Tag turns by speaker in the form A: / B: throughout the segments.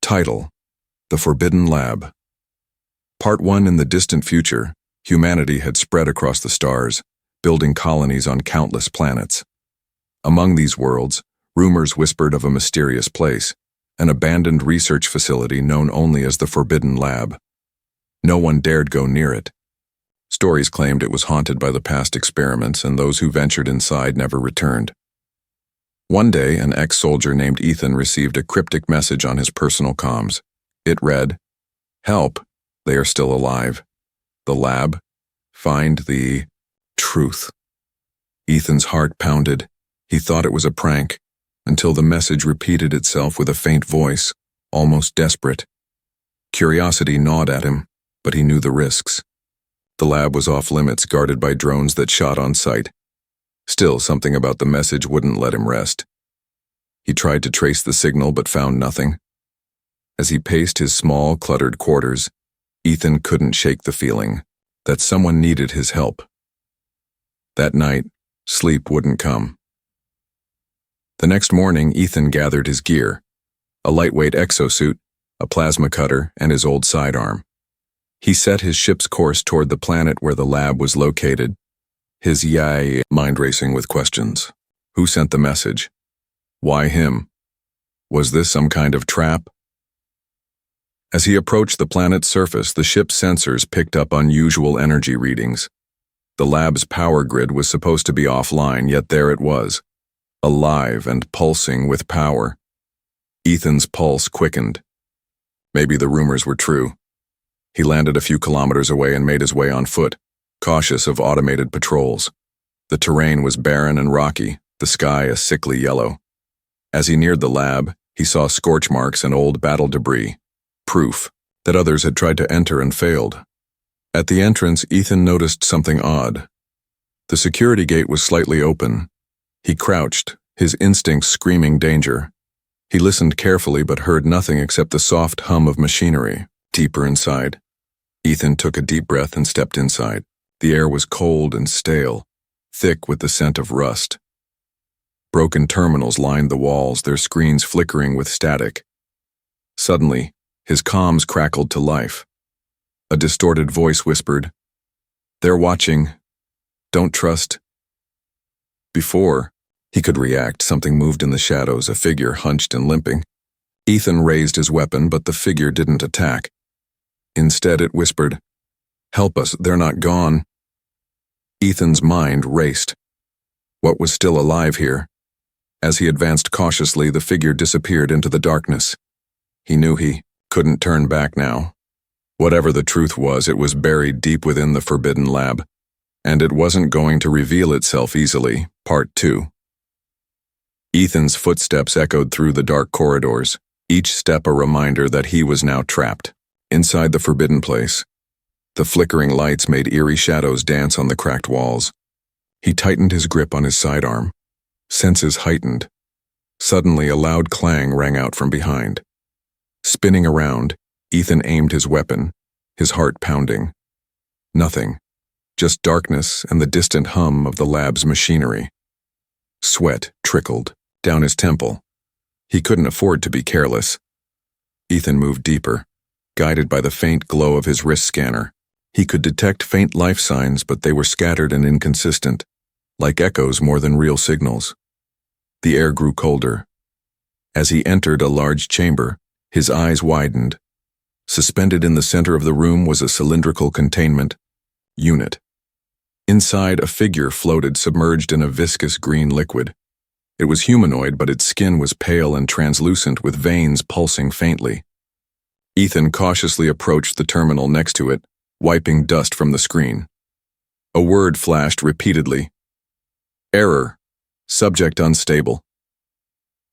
A: Title: The Forbidden Lab. Part 1. In the distant future, humanity had spread across the stars, building colonies on countless planets. Among these worlds, rumors whispered of a mysterious place, an abandoned research facility known only as the Forbidden Lab. No one dared go near it. Stories claimed it was haunted by the past experiments, and those who ventured inside never returned. One day, an ex-soldier named Ethan received a cryptic message on his personal comms. It read, "Help, they are still alive. The lab, find the truth." Ethan's heart pounded. He thought it was a prank, until the message repeated itself with a faint voice, almost desperate. Curiosity gnawed at him, but he knew the risks. The lab was off limits, guarded by drones that shot on sight. Still, something about the message wouldn't let him rest. He tried to trace the signal but found nothing. As he paced his small, cluttered quarters, Ethan couldn't shake the feeling that someone needed his help. That night, sleep wouldn't come. The next morning, Ethan gathered his gear: a lightweight exosuit, a plasma cutter, and his old sidearm. He set his ship's course toward the planet where the lab was located, his mind racing with questions. Who sent the message? Why him? Was this some kind of trap? As he approached the planet's surface, the ship's sensors picked up unusual energy readings. The lab's power grid was supposed to be offline, yet there it was, alive and pulsing with power. Ethan's pulse quickened. Maybe the rumors were true. He landed a few kilometers away and made his way on foot, cautious of automated patrols. The terrain was barren and rocky, the sky a sickly yellow. As he neared the lab, he saw scorch marks and old battle debris, proof that others had tried to enter and failed. At the entrance, Ethan noticed something odd. The security gate was slightly open. He crouched, his instincts screaming danger. He listened carefully but heard nothing except the soft hum of machinery. Deeper inside, Ethan took a deep breath and stepped inside. The air was cold and stale, thick with the scent of rust. Broken terminals lined the walls, their screens flickering with static. Suddenly, his comms crackled to life. A distorted voice whispered, "They're watching. Don't trust." Before he could react, something moved in the shadows, a figure hunched and limping. Ethan raised his weapon, but the figure didn't attack. Instead, it whispered, "Help us, they're not gone." Ethan's mind raced. What was still alive here? As he advanced cautiously, the figure disappeared into the darkness. He knew he couldn't turn back now. Whatever the truth was, it was buried deep within the Forbidden Lab, and it wasn't going to reveal itself easily. Part 2. Ethan's footsteps echoed through the dark corridors, each step a reminder that he was now trapped. Inside the forbidden place, the flickering lights made eerie shadows dance on the cracked walls. He tightened his grip on his sidearm, senses heightened. Suddenly, a loud clang rang out from behind. Spinning around, Ethan aimed his weapon, his heart pounding. Nothing, just darkness and the distant hum of the lab's machinery. Sweat trickled down his temple. He couldn't afford to be careless. Ethan moved deeper, guided by the faint glow of his wrist scanner. He could detect faint life signs, but they were scattered and inconsistent, like echoes more than real signals. The air grew colder. As he entered a large chamber, his eyes widened. Suspended in the center of the room was a cylindrical containment unit. Inside, a figure floated, submerged in a viscous green liquid. It was humanoid, but its skin was pale and translucent, with veins pulsing faintly. Ethan cautiously approached the terminal next to it, wiping dust from the screen. A word flashed repeatedly. "Error. Subject unstable."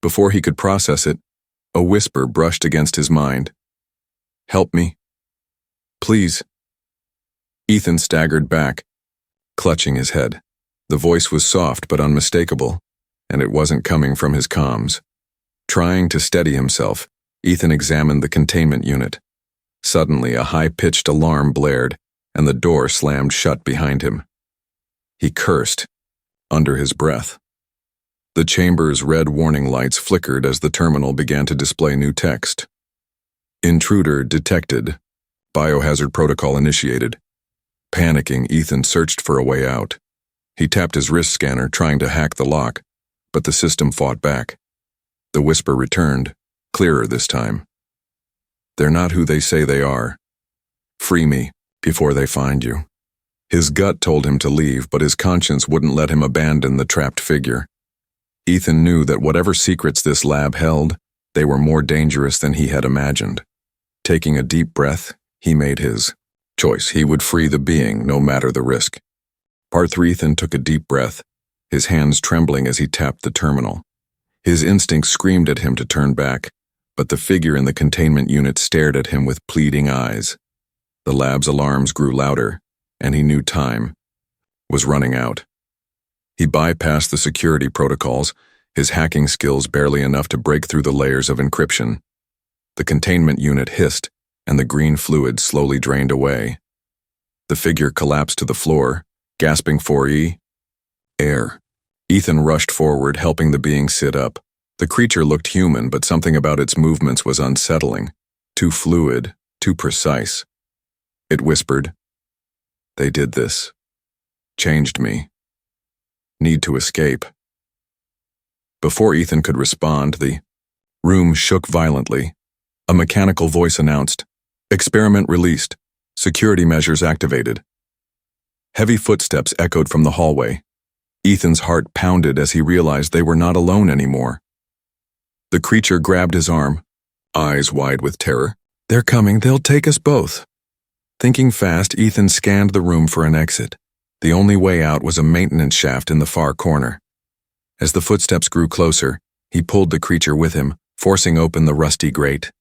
A: Before he could process it, a whisper brushed against his mind. "Help me. Please." Ethan staggered back, clutching his head. The voice was soft but unmistakable, and it wasn't coming from his comms. Trying to steady himself, Ethan examined the containment unit. Suddenly, a high-pitched alarm blared, and the door slammed shut behind him. He cursed, under his breath. The chamber's red warning lights flickered as the terminal began to display new text. Intruder detected. Biohazard protocol initiated. Panicking, Ethan searched for a way out. He tapped his wrist scanner, trying to hack the lock, but the system fought back. The whisper returned, clearer this time. They're not who they say they are. Free me before they find you. His gut told him to leave, but his conscience wouldn't let him abandon the trapped figure. Ethan knew that whatever secrets this lab held, they were more dangerous than he had imagined. Taking a deep breath, he made his choice. He would free the being, no matter the risk. Part 3. Ethan took a deep breath, his hands trembling as he tapped the terminal. His instinct screamed at him to turn back, but the figure in the containment unit stared at him with pleading eyes. The lab's alarms grew louder, and he knew time was running out. He bypassed the security protocols, his hacking skills barely enough to break through the layers of encryption. The containment unit hissed, and the green fluid slowly drained away. The figure collapsed to the floor, gasping for air. Ethan rushed forward, helping the being sit up. The creature looked human, but something about its movements was unsettling. Too fluid, too precise. It whispered, "They did this. Changed me. Need to escape." Before Ethan could respond, the room shook violently. A mechanical voice announced, "Experiment released. Security measures activated." Heavy footsteps echoed from the hallway. Ethan's heart pounded as he realized they were not alone anymore. The creature grabbed his arm, eyes wide with terror. "They're coming, they'll take us both." Thinking fast, Ethan scanned the room for an exit. The only way out was a maintenance shaft in the far corner. As the footsteps grew closer, he pulled the creature with him, forcing open the rusty grate.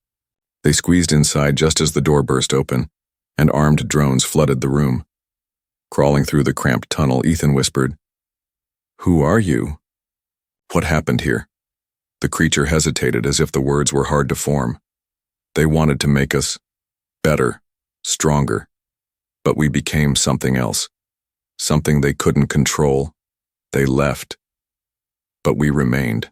A: They squeezed inside just as the door burst open, and armed drones flooded the room. Crawling through the cramped tunnel, Ethan whispered, "Who are you? What happened here?" The creature hesitated as if the words were hard to form. "They wanted to make us better, stronger, but we became something else, something they couldn't control. They left, but we remained."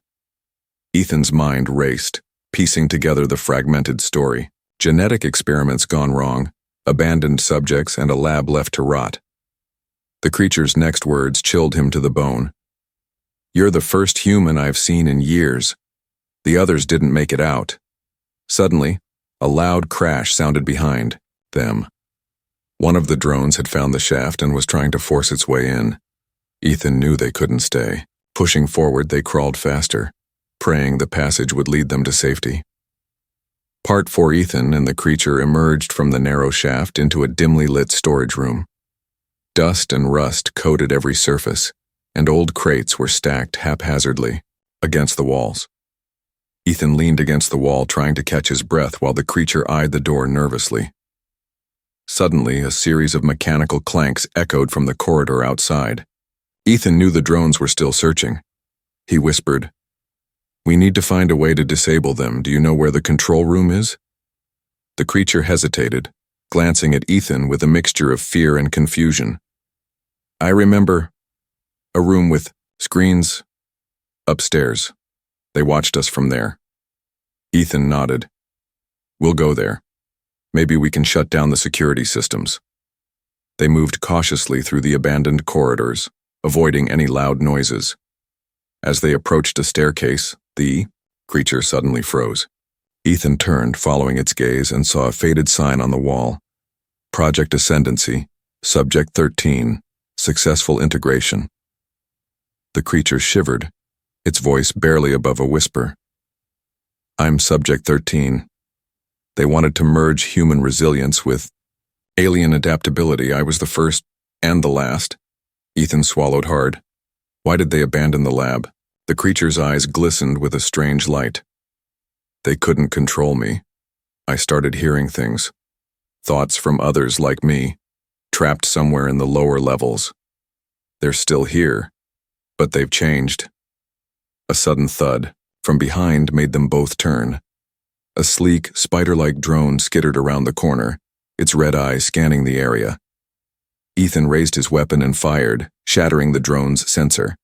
A: Ethan's mind raced, piecing together the fragmented story. Genetic experiments gone wrong, abandoned subjects, and a lab left to rot. The creature's next words chilled him to the bone. "You're the first human I've seen in years. The others didn't make it out." Suddenly, a loud crash sounded behind them. One of the drones had found the shaft and was trying to force its way in. Ethan knew they couldn't stay. Pushing forward, they crawled faster, praying the passage would lead them to safety. Part 4. Ethan and the creature emerged from the narrow shaft into a dimly lit storage room. Dust and rust coated every surface, and old crates were stacked haphazardly against the walls. Ethan leaned against the wall, trying to catch his breath while the creature eyed the door nervously. Suddenly, a series of mechanical clanks echoed from the corridor outside. Ethan knew the drones were still searching. He whispered, "We need to find a way to disable them. Do you know where the control room is?" The creature hesitated, glancing at Ethan with a mixture of fear and confusion. "I remember a room with screens upstairs. They watched us from there." Ethan nodded. "We'll go there. Maybe we can shut down the security systems." They moved cautiously through the abandoned corridors, avoiding any loud noises. As they approached a staircase, the creature suddenly froze. Ethan turned, following its gaze, and saw a faded sign on the wall. Project Ascendancy, Subject 13, Successful Integration. The creature shivered, its voice barely above a whisper. "I'm Subject 13. They wanted to merge human resilience with alien adaptability. I was the first and the last." Ethan swallowed hard. "Why did they abandon the lab?" The creature's eyes glistened with a strange light. "They couldn't control me. I started hearing things. Thoughts from others like me, trapped somewhere in the lower levels. They're still here, but they've changed." A sudden thud from behind made them both turn. A sleek, spider-like drone skittered around the corner, its red eye scanning the area. Ethan raised his weapon and fired, shattering the drone's sensor.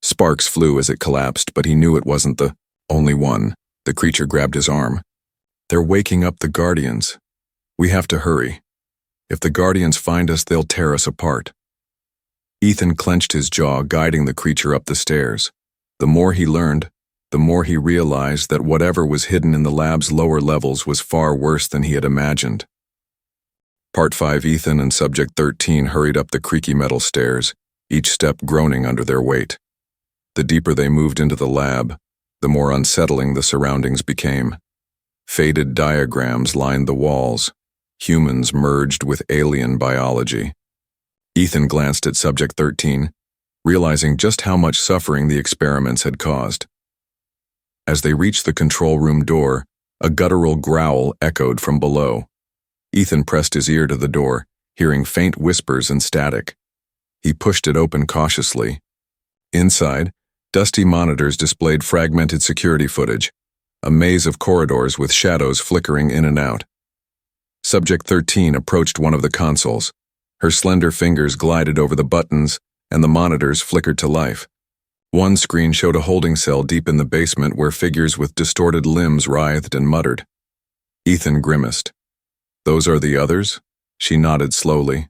A: Sparks flew as it collapsed, but he knew it wasn't the only one. The creature grabbed his arm. They're waking up the Guardians. We have to hurry. If the Guardians find us, they'll tear us apart. Ethan clenched his jaw, guiding the creature up the stairs. The more he learned, the more he realized that whatever was hidden in the lab's lower levels was far worse than he had imagined. Part 5. Ethan and Subject 13 hurried up the creaky metal stairs, each step groaning under their weight. The deeper they moved into the lab, the more unsettling the surroundings became. Faded diagrams lined the walls, humans merged with alien biology. Ethan glanced at Subject 13, realizing just how much suffering the experiments had caused. As they reached the control room door, a guttural growl echoed from below. Ethan pressed his ear to the door, hearing faint whispers and static. He pushed it open cautiously. Inside, dusty monitors displayed fragmented security footage, a maze of corridors with shadows flickering in and out. Subject 13 approached one of the consoles. Her slender fingers glided over the buttons, and the monitors flickered to life. One screen showed a holding cell deep in the basement where figures with distorted limbs writhed and muttered. Ethan grimaced. "Those are the others?" She nodded slowly.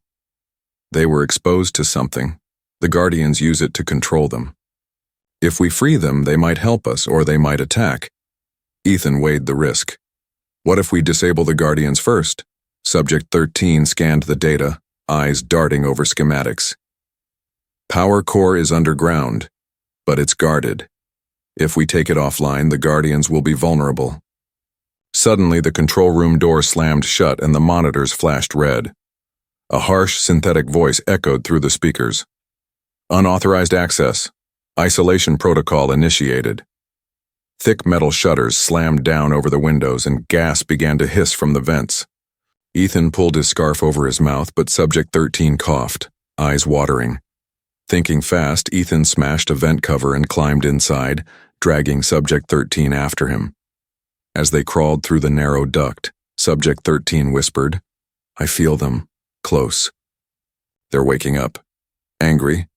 A: "They were exposed to something. The Guardians use it to control them. If we free them, they might help us, or they might attack." Ethan weighed the risk. "What if we disable the Guardians first?" Subject 13 scanned the data, eyes darting over schematics. "Power core is underground, but it's guarded. If we take it offline, the Guardians will be vulnerable." Suddenly, the control room door slammed shut and the monitors flashed red. A harsh, synthetic voice echoed through the speakers. "Unauthorized access. Isolation protocol initiated." Thick metal shutters slammed down over the windows and gas began to hiss from the vents. Ethan pulled his scarf over his mouth, but Subject 13 coughed, eyes watering. Thinking fast, Ethan smashed a vent cover and climbed inside, dragging Subject 13 after him. As they crawled through the narrow duct, Subject 13 whispered, "I feel them. Close. They're waking up. Angry."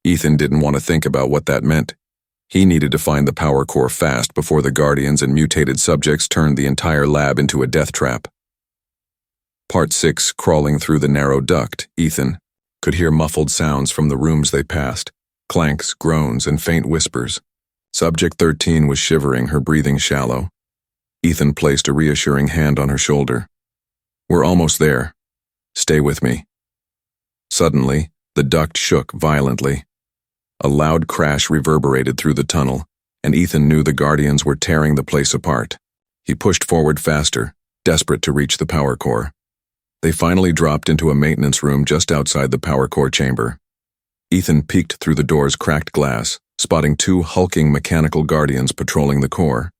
A: Ethan didn't want to think about what that meant. He needed to find the power core fast before the Guardians and mutated subjects turned the entire lab into a death trap. Part 6. Crawling through the narrow duct, Ethan could hear muffled sounds from the rooms they passed, clanks, groans, and faint whispers. Subject 13 was shivering, her breathing shallow. Ethan placed a reassuring hand on her shoulder. "We're almost there. Stay with me." Suddenly, the duct shook violently. A loud crash reverberated through the tunnel, and Ethan knew the Guardians were tearing the place apart. He pushed forward faster, desperate to reach the power core. They finally dropped into a maintenance room just outside the power core chamber. Ethan peeked through the door's cracked glass, spotting 2 hulking mechanical Guardians patrolling the core.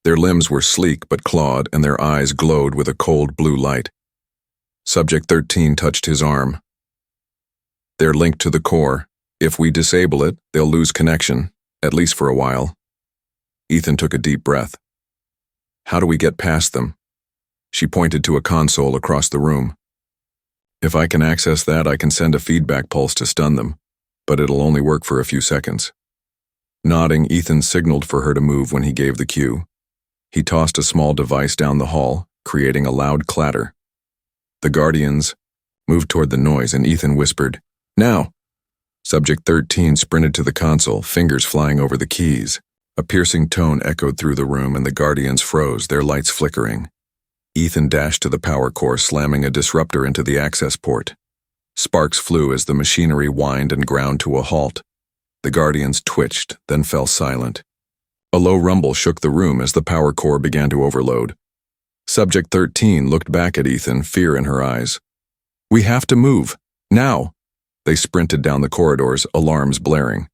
A: Their limbs were sleek but clawed, and their eyes glowed with a cold blue light. Subject 13 touched his arm. "They're linked to the core. If we disable it, they'll lose connection, at least for a while." Ethan took a deep breath. "How do we get past them?" She pointed to a console across the room. "If I can access that, I can send a feedback pulse to stun them, but it'll only work for a few seconds." Nodding, Ethan signaled for her to move when he gave the cue. He tossed a small device down the hall, creating a loud clatter. The Guardians moved toward the noise, and Ethan whispered, "Now!" Subject 13 sprinted to the console, fingers flying over the keys. A piercing tone echoed through the room, and the Guardians froze, their lights flickering. Ethan dashed to the power core, slamming a disruptor into the access port. Sparks flew as the machinery whined and ground to a halt. The Guardians twitched, then fell silent. A low rumble shook the room as the power core began to overload. Subject 13 looked back at Ethan, fear in her eyes. "We have to move. Now!" They sprinted down the corridors, alarms blaring.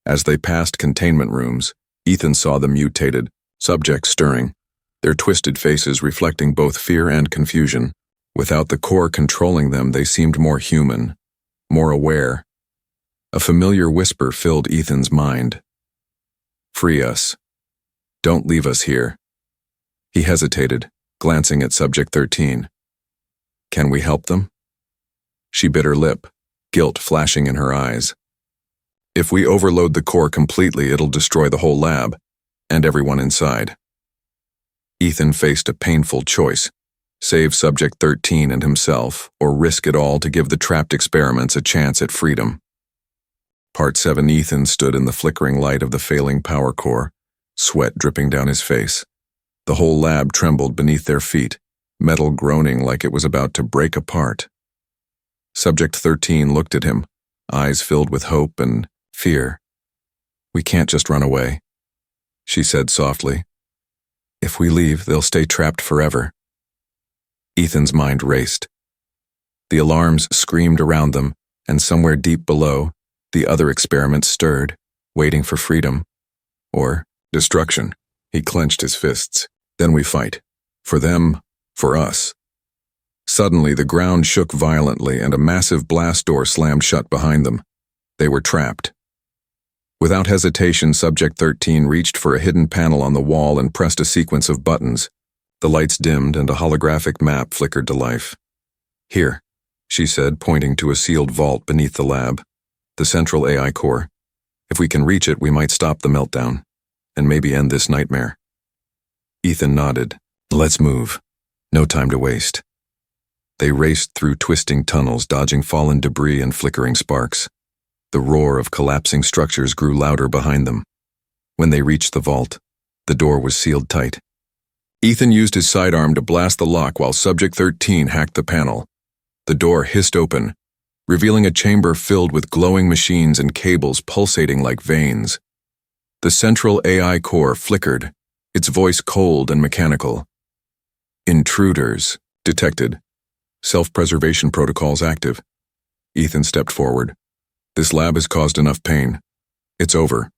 A: As they passed containment rooms, Ethan saw the mutated subjects stirring, their twisted faces reflecting both fear and confusion. Without the core controlling them, they seemed more human, more aware. A familiar whisper filled Ethan's mind. "Free us. Don't leave us here." He hesitated, glancing at Subject 13. "Can we help them?" She bit her lip, guilt flashing in her eyes. "If we overload the core completely, it'll destroy the whole lab, and everyone inside." Ethan faced a painful choice: save Subject 13 and himself, or risk it all to give the trapped experiments a chance at freedom. Part 7. Ethan stood in the flickering light of the failing power core, sweat dripping down his face. The whole lab trembled beneath their feet, metal groaning like it was about to break apart. Subject 13 looked at him, eyes filled with hope and fear. "We can't just run away," she said softly. "If we leave, they'll stay trapped forever." Ethan's mind raced. The alarms screamed around them, and somewhere deep below, the other experiments stirred, waiting for freedom. Or destruction. He clenched his fists. "Then we fight. For them, for us." Suddenly, the ground shook violently and a massive blast door slammed shut behind them. They were trapped. Without hesitation, Subject 13 reached for a hidden panel on the wall and pressed a sequence of buttons. The lights dimmed and a holographic map flickered to life. "Here," she said, pointing to a sealed vault beneath the lab. "The central AI core. If we can reach it, we might stop the meltdown, and maybe end this nightmare." Ethan nodded. "Let's move. No time to waste." They raced through twisting tunnels, dodging fallen debris and flickering sparks. The roar of collapsing structures grew louder behind them. When they reached the vault, the door was sealed tight. Ethan used his sidearm to blast the lock while Subject 13 hacked the panel. The door hissed open, revealing a chamber filled with glowing machines and cables pulsating like veins. The central AI core flickered, its voice cold and mechanical. "Intruders detected. Self-preservation protocols active." Ethan stepped forward. "This lab has caused enough pain. It's over."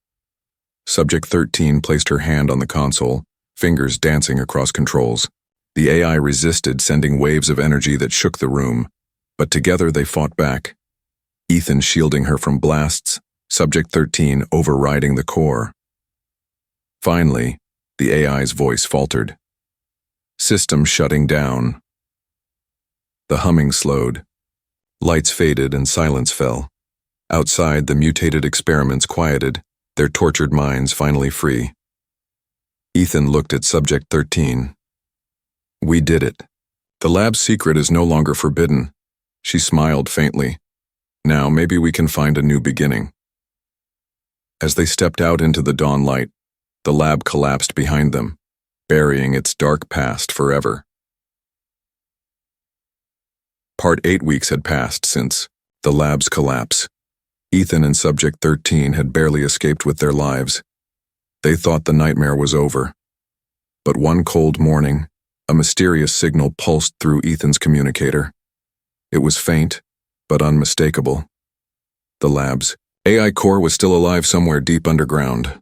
A: Subject 13 placed her hand on the console, fingers dancing across controls. The AI resisted, sending waves of energy that shook the room, but together they fought back. Ethan shielding her from blasts, Subject 13 overriding the core. Finally, the AI's voice faltered. "System shutting down." The humming slowed. Lights faded and silence fell. Outside, the mutated experiments quieted, their tortured minds finally free. Ethan looked at Subject 13. "We did it. The lab's secret is no longer forbidden." She smiled faintly. "Now maybe we can find a new beginning." As they stepped out into the dawn light, the lab collapsed behind them, burying its dark past forever. Part 8 weeks had passed since the lab's collapse. Ethan and Subject 13 had barely escaped with their lives. They thought the nightmare was over. But one cold morning, a mysterious signal pulsed through Ethan's communicator. It was faint, but unmistakable. The lab's AI core was still alive somewhere deep underground.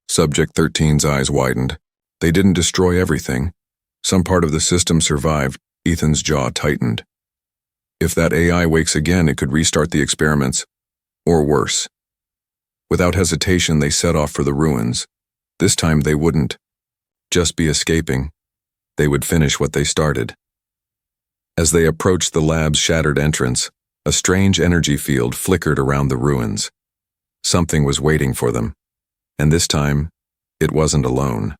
A: Subject 13's eyes widened. They didn't destroy everything. Some part of the system survived. Ethan's jaw tightened. If that AI wakes again, it could restart the experiments. Or worse. Without hesitation, they set off for the ruins. This time they wouldn't just be escaping. They would finish what they started. As they approached the lab's shattered entrance, a strange energy field flickered around the ruins. Something was waiting for them. And this time, it wasn't alone.